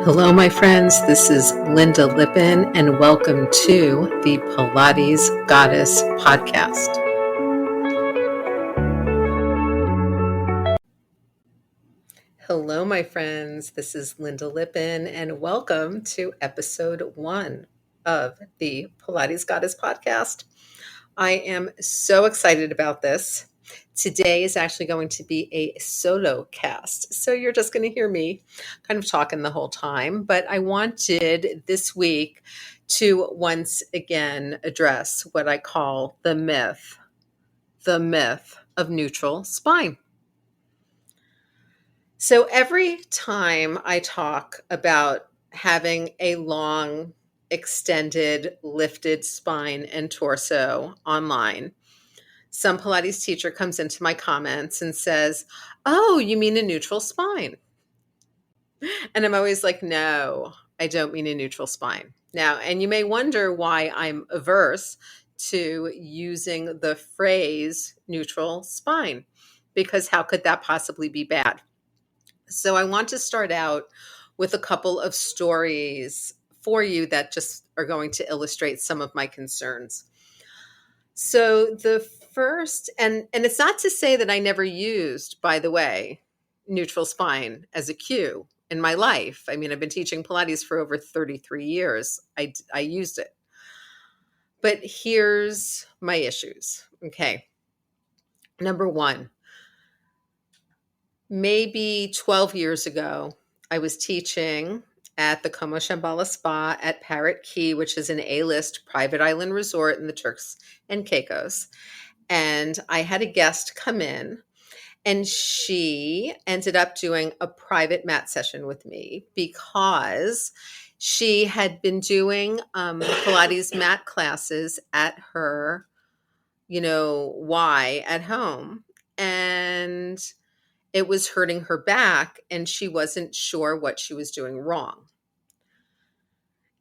Hello, my friends. This is Lynda Lippin, and welcome to the Pilates Goddess podcast. Hello, my friends. This is Lynda Lippin, and welcome to episode 1 of the Pilates Goddess podcast. I am so excited about this. Today is actually going to be a solo cast. So you're just going to hear me kind of talking the whole time. But I wanted this week to once again address what I call the myth of neutral spine. So every time I talk about having a long, extended, lifted spine and torso online, some Pilates teacher comes into my comments and says, "Oh, you mean a neutral spine?" And I'm always like, "No, I don't mean a neutral spine." Now, and you may wonder why I'm averse to using the phrase neutral spine, because how could that possibly be bad? So I want to start out with a couple of stories for you that just are going to illustrate some of my concerns. So the first, and it's not to say that I never used, by the way, neutral spine as a cue in my life. I mean, I've been teaching Pilates for over 33 years. I used it. But here's my issues. Okay. Number one, maybe 12 years ago, I was teaching at the Como Shambhala Spa at Parrot Key, which is an A-list private island resort in the Turks and Caicos. And I had a guest come in, and she ended up doing a private mat session with me because she had been doing Pilates mat classes at her, Y at home. And it was hurting her back, and she wasn't sure what she was doing wrong.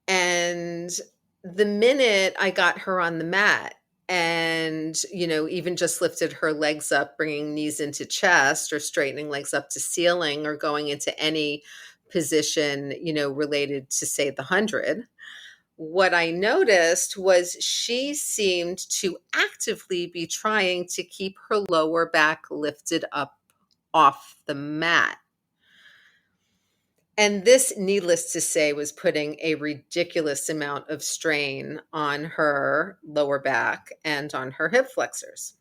And the minute I got her on the mat and, even just lifted her legs up, bringing knees into chest or straightening legs up to ceiling or going into any position, related to, say, the 100, what I noticed was she seemed to actively be trying to keep her lower back lifted up off the mat. And this, needless to say, was putting a ridiculous amount of strain on her lower back and on her hip flexors.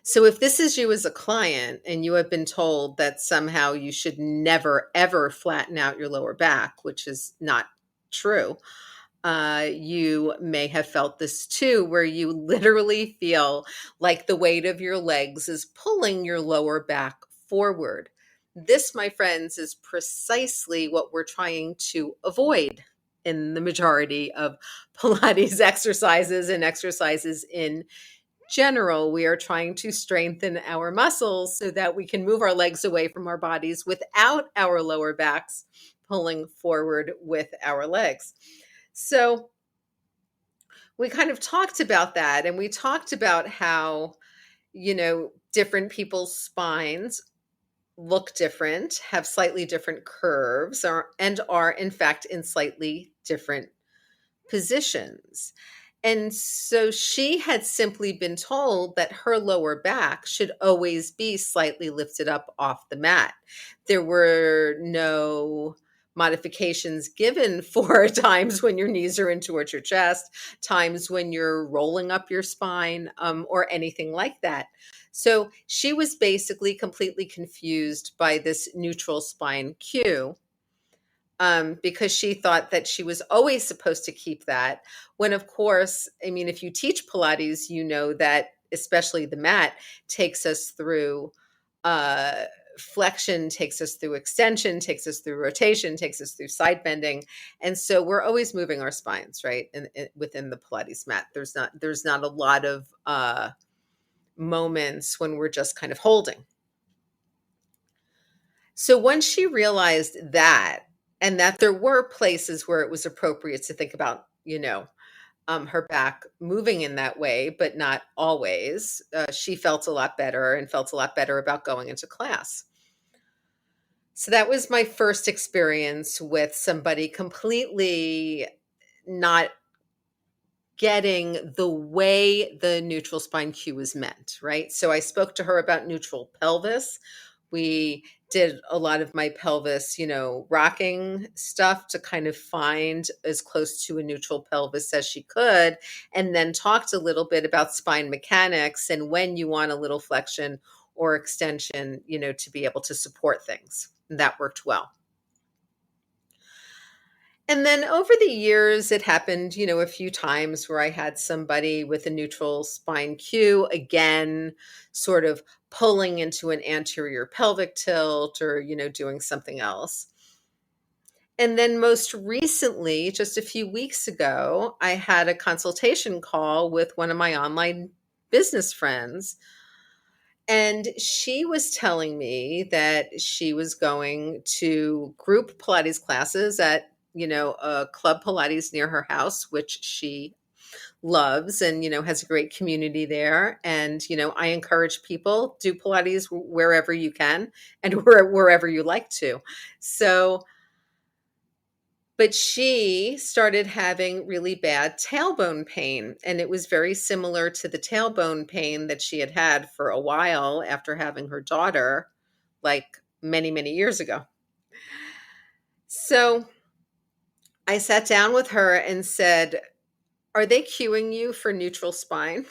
So if this is you as a client and you have been told that somehow you should never, ever flatten out your lower back, which is not true, you may have felt this too, where you literally feel like the weight of your legs is pulling your lower back forward. This, my friends, is precisely what we're trying to avoid in the majority of Pilates exercises and exercises in general. We are trying to strengthen our muscles so that we can move our legs away from our bodies without our lower backs pulling forward with our legs. So we kind of talked about that, and we talked about how, different people's spines look different, have slightly different curves, and are in fact in slightly different positions. And so she had simply been told that her lower back should always be slightly lifted up off the mat. There were no modifications given for times when your knees are in towards your chest, times when you're rolling up your spine, or anything like that. So she was basically completely confused by this neutral spine cue, because she thought that she was always supposed to keep that. When, of course, I mean, if you teach Pilates, you know that especially the mat takes us through flexion, takes us through extension, takes us through rotation, takes us through side bending. And so we're always moving our spines, right? Within the Pilates mat, there's not a lot of moments when we're just kind of holding. So once she realized that, and that there were places where it was appropriate to think about, her back moving in that way, but not always, she felt a lot better and felt a lot better about going into class. So that was my first experience with somebody completely not getting the way the neutral spine cue was meant, right? So I spoke to her about neutral pelvis. We did a lot of my pelvis, rocking stuff to kind of find as close to a neutral pelvis as she could, and then talked a little bit about spine mechanics and when you want a little flexion or extension, to be able to support things. And that worked well. And then over the years, it happened, a few times where I had somebody with a neutral spine cue, again, sort of pulling into an anterior pelvic tilt or, doing something else. And then most recently, just a few weeks ago, I had a consultation call with one of my online business friends. And she was telling me that she was going to group Pilates classes at, a club Pilates near her house, which she loves and, has a great community there. And, I encourage people do Pilates wherever you can and wherever you like to. So, but she started having really bad tailbone pain. And it was very similar to the tailbone pain that she had had for a while after having her daughter, like many, many years ago. So I sat down with her and said, "Are they cueing you for neutral spine?"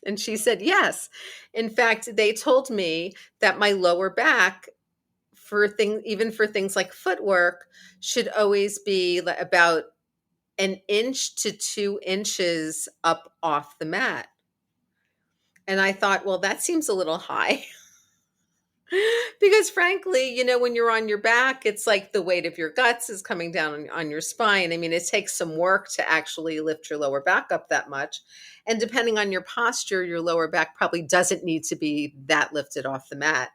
And she said, "Yes. In fact, they told me that my lower back even for things like footwork should always be about an inch to 2 inches up off the mat." And I thought, well, that seems a little high. Because frankly, when you're on your back, it's like the weight of your guts is coming down on your spine. I mean, it takes some work to actually lift your lower back up that much. And depending on your posture, your lower back probably doesn't need to be that lifted off the mat.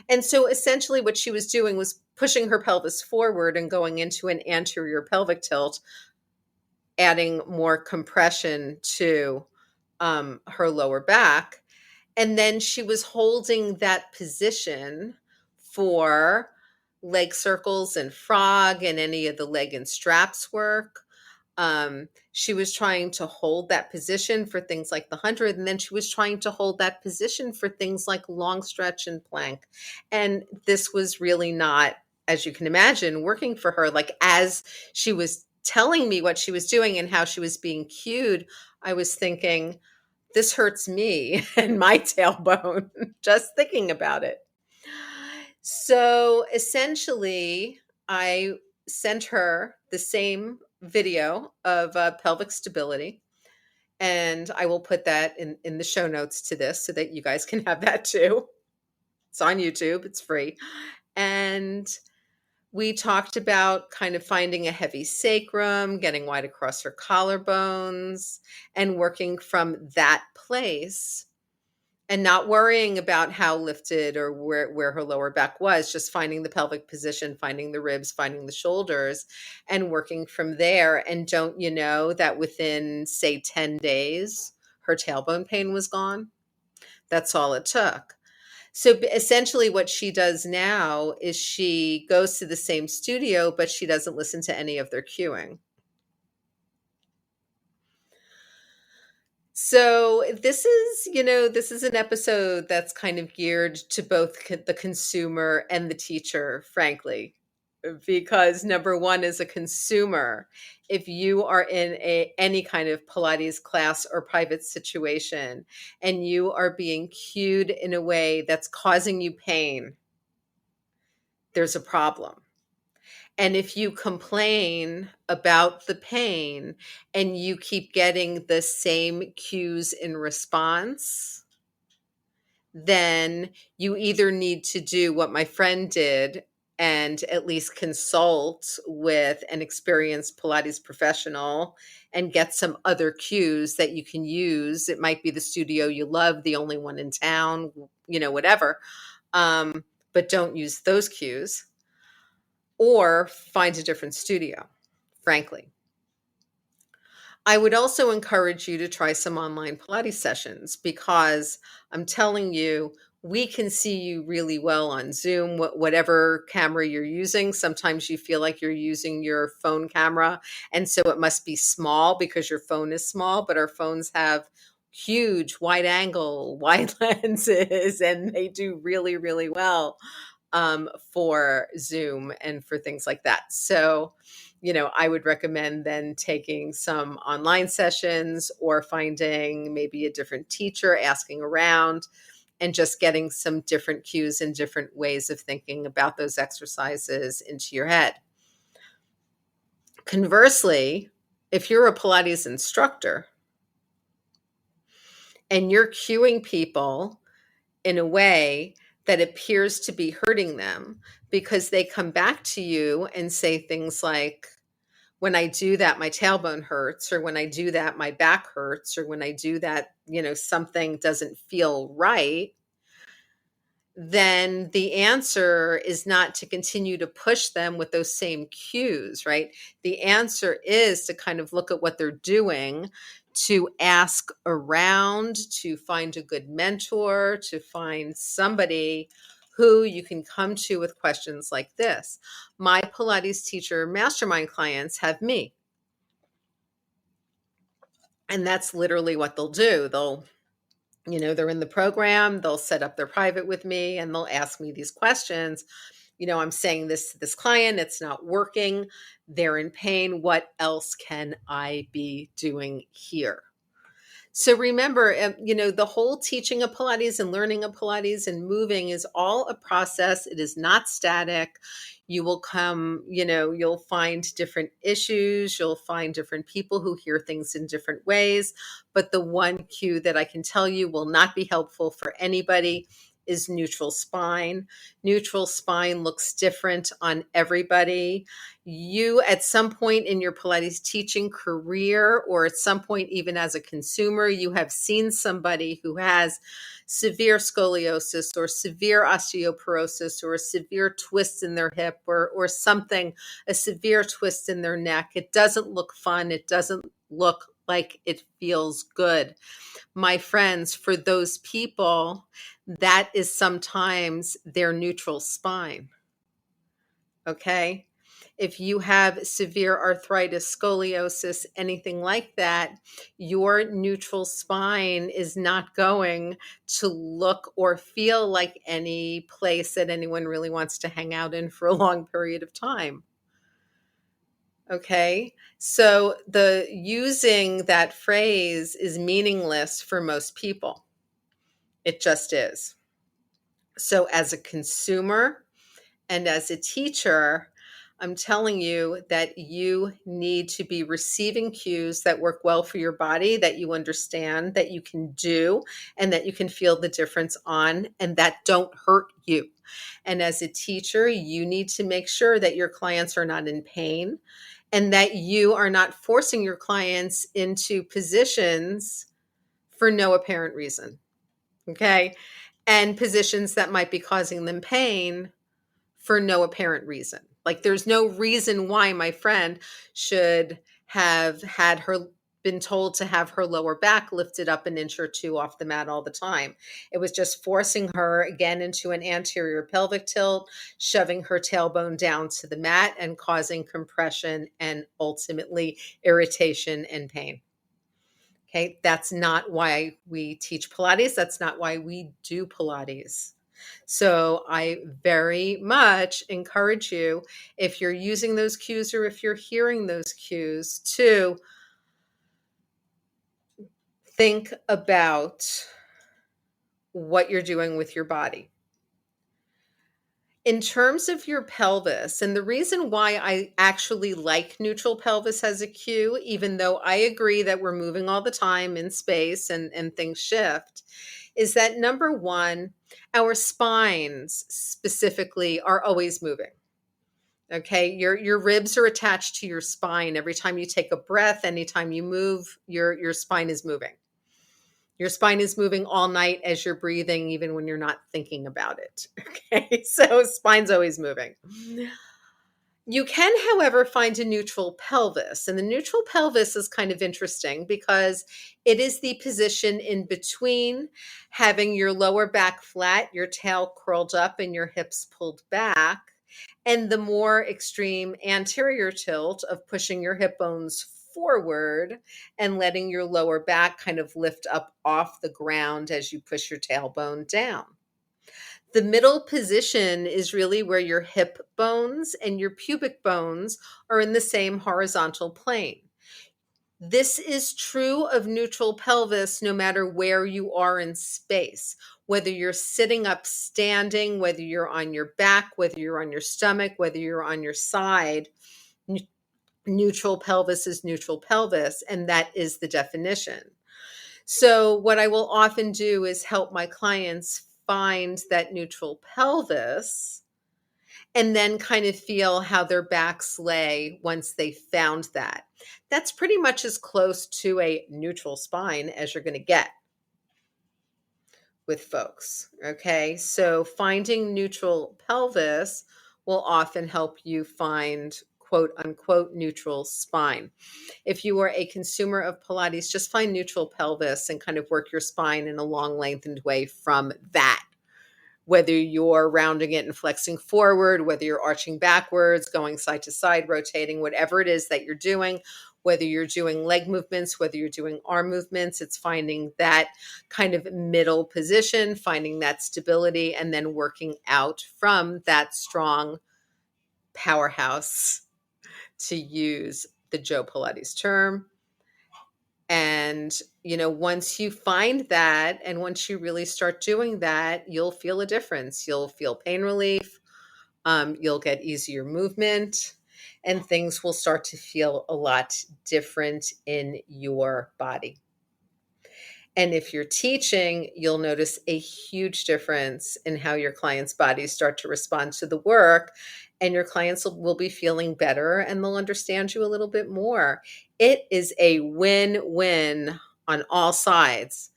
And so essentially what she was doing was pushing her pelvis forward and going into an anterior pelvic tilt, adding more compression to her lower back. And then she was holding that position for leg circles and frog and any of the leg and straps work. She was trying to hold that position for things like the 100, and then she was trying to hold that position for things like long stretch and plank. And this was really not, as you can imagine, working for her. Like as she was telling me what she was doing and how she was being cued, I was thinking, this hurts me and my tailbone just thinking about it. So essentially, I sent her the same video of pelvic stability. And I will put that in the show notes to this so that you guys can have that too. It's on YouTube, it's free. And we talked about kind of finding a heavy sacrum, getting wide across her collarbones, and working from that place and not worrying about how lifted or where her lower back was, just finding the pelvic position, finding the ribs, finding the shoulders, and working from there. And don't you know that within, say, 10 days, her tailbone pain was gone? That's all it took. So essentially, what she does now is she goes to the same studio, but she doesn't listen to any of their cueing. So this is an episode that's kind of geared to both the consumer and the teacher, frankly, because number one, as a consumer, if you are in any kind of Pilates class or private situation and you are being cued in a way that's causing you pain, there's a problem. And if you complain about the pain and you keep getting the same cues in response, then you either need to do what my friend did and at least consult with an experienced Pilates professional and get some other cues that you can use. It might be the studio you love, the only one in town, whatever. But don't use those cues, or find a different studio, frankly. I would also encourage you to try some online Pilates sessions because I'm telling you, we can see you really well on Zoom, whatever camera you're using. Sometimes you feel like you're using your phone camera, and so it must be small because your phone is small, but our phones have huge wide angle, wide lenses, and they do really, really well for Zoom and for things like that. So, I would recommend then taking some online sessions or finding maybe a different teacher, asking around, and just getting some different cues and different ways of thinking about those exercises into your head. Conversely, if you're a Pilates instructor and you're cueing people in a way that appears to be hurting them because they come back to you and say things like, when I do that, my tailbone hurts, or when I do that, my back hurts, or when I do that, something doesn't feel right, then the answer is not to continue to push them with those same cues, right? The answer is to kind of look at what they're doing, to ask around, to find a good mentor, to find somebody who you can come to with questions like this. My Pilates teacher mastermind clients have me. And that's literally what they'll do. They're in the program, they'll set up their private with me, and they'll ask me these questions. I'm saying this to this client, it's not working, they're in pain. What else can I be doing here? So remember, the whole teaching of Pilates and learning of Pilates and moving is all a process. It is not static. You will you'll find different issues. You'll find different people who hear things in different ways. But the one cue that I can tell you will not be helpful for anybody is neutral spine. Neutral spine looks different on everybody. You, at some point in your Pilates teaching career, or at some point even as a consumer, you have seen somebody who has severe scoliosis or severe osteoporosis or a severe twist in their hip or something, a severe twist in their neck. It doesn't look fun. It doesn't look like it feels good. My friends, for those people, that is sometimes their neutral spine. Okay? If you have severe arthritis, scoliosis, anything like that, your neutral spine is not going to look or feel like any place that anyone really wants to hang out in for a long period of time. Okay? So the using that phrase is meaningless for most people. It just is. So as a consumer and as a teacher, I'm telling you that you need to be receiving cues that work well for your body, that you understand, that you can do, and that you can feel the difference on, and that don't hurt you. And as a teacher, you need to make sure that your clients are not in pain and that you are not forcing your clients into positions for no apparent reason. Okay? And positions that might be causing them pain for no apparent reason. Like there's no reason why my friend should have been told to have her lower back lifted up an inch or two off the mat all the time. It was just forcing her again into an anterior pelvic tilt, shoving her tailbone down to the mat and causing compression and ultimately irritation and pain. Okay, that's not why we teach Pilates. That's not why we do Pilates. So I very much encourage you, if you're using those cues or if you're hearing those cues, to think about what you're doing with your body. In terms of your pelvis, and the reason why I actually like neutral pelvis as a cue, even though I agree that we're moving all the time in space and things shift, is that number one, our spines specifically are always moving. Okay, your ribs are attached to your spine. Every time you take a breath, anytime you move, your spine is moving. Your spine is moving all night as you're breathing, even when you're not thinking about it. Okay, so spine's always moving. You can, however, find a neutral pelvis. And the neutral pelvis is kind of interesting because it is the position in between having your lower back flat, your tail curled up, and your hips pulled back, and the more extreme anterior tilt of pushing your hip bones forward and letting your lower back kind of lift up off the ground as you push your tailbone down. The middle position is really where your hip bones and your pubic bones are in the same horizontal plane. This is true of neutral pelvis no matter where you are in space, whether you're sitting up, standing, whether you're on your back, whether you're on your stomach, whether you're on your side. Neutral pelvis is neutral pelvis, and that is the definition. So what I will often do is help my clients find that neutral pelvis and then kind of feel how their backs lay once they found that. That's pretty much as close to a neutral spine as you're going to get with folks. Okay. So finding neutral pelvis will often help you find quote unquote neutral spine. If you are a consumer of Pilates, just find neutral pelvis and kind of work your spine in a long lengthened way from that. Whether you're rounding it and flexing forward, whether you're arching backwards, going side to side, rotating, whatever it is that you're doing, whether you're doing leg movements, whether you're doing arm movements, it's finding that kind of middle position, finding that stability, and then working out from that strong powerhouse, to use the Joe Pilates term. And, once you find that and once you really start doing that, you'll feel a difference. You'll feel pain relief. You'll get easier movement, and things will start to feel a lot different in your body. And if you're teaching, you'll notice a huge difference in how your clients' bodies start to respond to the work, and your clients will be feeling better and they'll understand you a little bit more. It is a win-win on all sides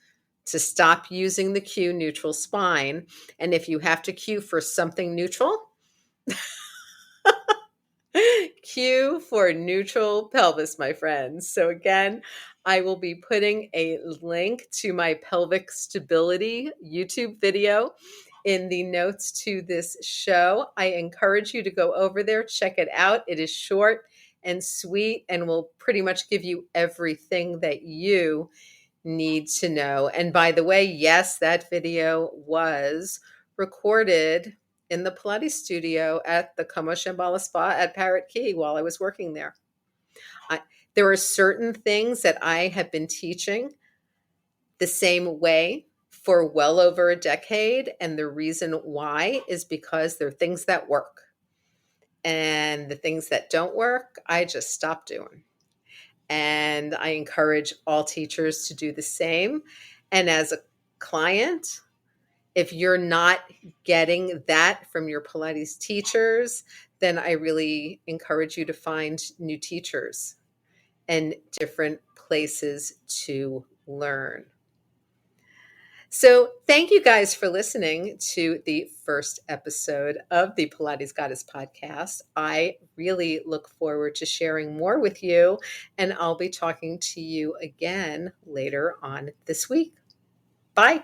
to stop using the cue neutral spine. And if you have to cue for something neutral, cue for neutral pelvis, my friends. So again, I will be putting a link to my pelvic stability YouTube video in the notes to this show. I encourage you to go over there, check it out. It is short and sweet and will pretty much give you everything that you need to know. And by the way, yes, that video was recorded in the Pilates studio at the Como Shambhala Spa at Parrot Key while I was working there. There are certain things that I have been teaching the same way for well over a decade. And the reason why is because they're things that work. And the things that don't work, I just stop doing. And I encourage all teachers to do the same. And as a client, if you're not getting that from your Pilates teachers, then I really encourage you to find new teachers and different places to learn. So thank you guys for listening to the first episode of the Pilates Goddess podcast. I really look forward to sharing more with you, and I'll be talking to you again later on this week. Bye.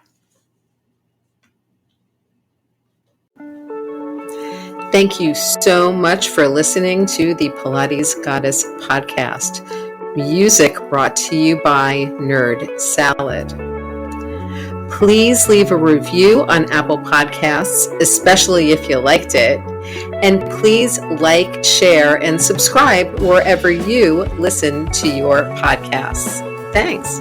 Thank you so much for listening to the Pilates Goddess podcast. Music brought to you by Nerd Salad. Please leave a review on Apple Podcasts, especially if you liked it. And please like, share, and subscribe wherever you listen to your podcasts. Thanks.